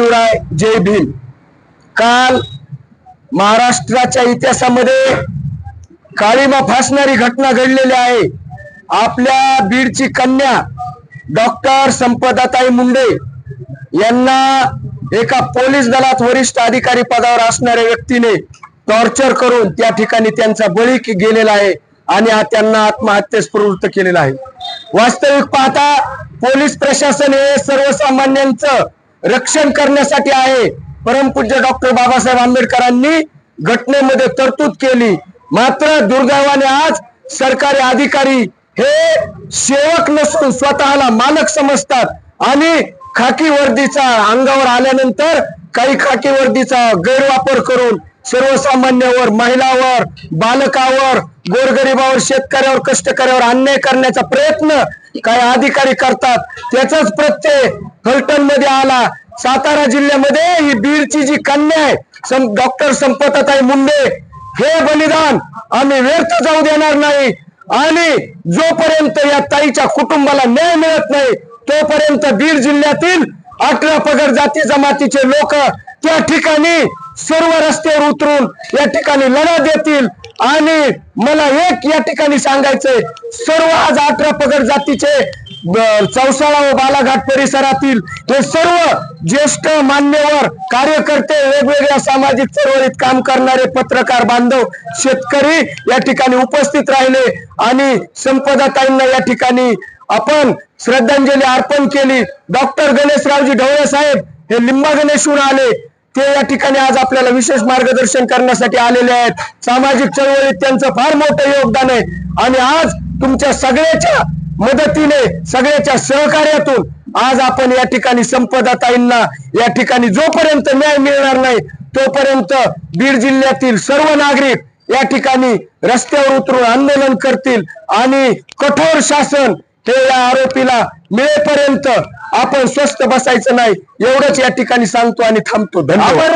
शिवराय जय भीम। काल महाराष्ट्राच्या इतिहासामध्ये काळीमा फासणारी घटना घडलेली आहे। आपल्या बीडची कन्या डॉक्टर संपदाताई मुंडे यांना एका पोलीस दलात वरिष्ठ अधिकारी पदावर असणाऱ्या व्यक्तीने टॉर्चर करून त्या ठिकाणी त्यांचा बळी गेलेला आहे आणि त्यांना आत्महत्येस प्रवृत्त केलेला आहे। वास्तविक पाहता पोलीस प्रशासन हे सर्वसामान्यांचं रक्षण करण्यासाठी आहे। परमपूज्य डॉक्टर बाबासाहेब आंबेडकरांनी घटनेमध्ये तरतूद केली, मात्र दुर्दैवाने आज सरकारी अधिकारी हे सेवक नसून स्वतःला मालक समजतात आणि खाकी वर्दीचा अंगावर आल्यानंतर काही खाकी वर्दीचा गैरवापर करून सर्वसामान्यावर, महिलावर, बालकावर, गोरगरिबावर, शेतकऱ्यावर, कष्टकऱ्यावर अन्याय करण्याचा प्रयत्न काही अधिकारी करतात। त्याचाच प्रत्यय फलटण मध्ये आला। सातारा जिल्ह्यामध्ये ही बीडची जी कन्या आहे डॉक्टर संपदाताई मुंडे, हे बलिदान आम्ही व्यर्थ जाऊ देणार नाही आणि जोपर्यंत या ताईच्या कुटुंबाला न्याय मिळत नाही तोपर्यंत बीड जिल्ह्यातील 18 पगड जाती जमातीचे लोक त्या ठिकाणी सर्व रस्त्यावर उतरून या ठिकाणी लढा देतील। आणि मला एक या ठिकाणी सांगायचंय, सर्व आज 18 पगड जातीचे चौसाळा व बालाघाट परिसरातील हे सर्व ज्येष्ठ मान्यवर कार्यकर्ते, वेगवेगळ्या सामाजिक चळवळीत काम करणारे पत्रकार बांधव, शेतकरी या ठिकाणी उपस्थित राहिले आणि संपदाताईंना या ठिकाणी आपण श्रद्धांजली अर्पण केली। डॉक्टर गणेशरावजी ढवळे साहेब हे लिंबा गणेशहून आले, ते या ठिकाणी आज आपल्याला विशेष मार्गदर्शन करण्यासाठी आलेले आहेत। सामाजिक चळवळीत त्यांचं फार मोठं योगदान आहे आणि आज तुमच्या सगळ्याच्या मदतीने, सगळ्याच्या सहकार्यातून आज आपण या ठिकाणी संपदाताईंना या ठिकाणी जोपर्यंत न्याय मिळणार नाही तोपर्यंत बीड जिल्ह्यातील सर्व नागरिक या ठिकाणी रस्त्यावर उतरून आंदोलन करतील आणि कठोर शासन हे या आरोपीला मिळेपर्यंत आपण स्वस्थ बसायचं नाही, एवढंच या ठिकाणी सांगतो आणि थांबतो। धन्यवाद।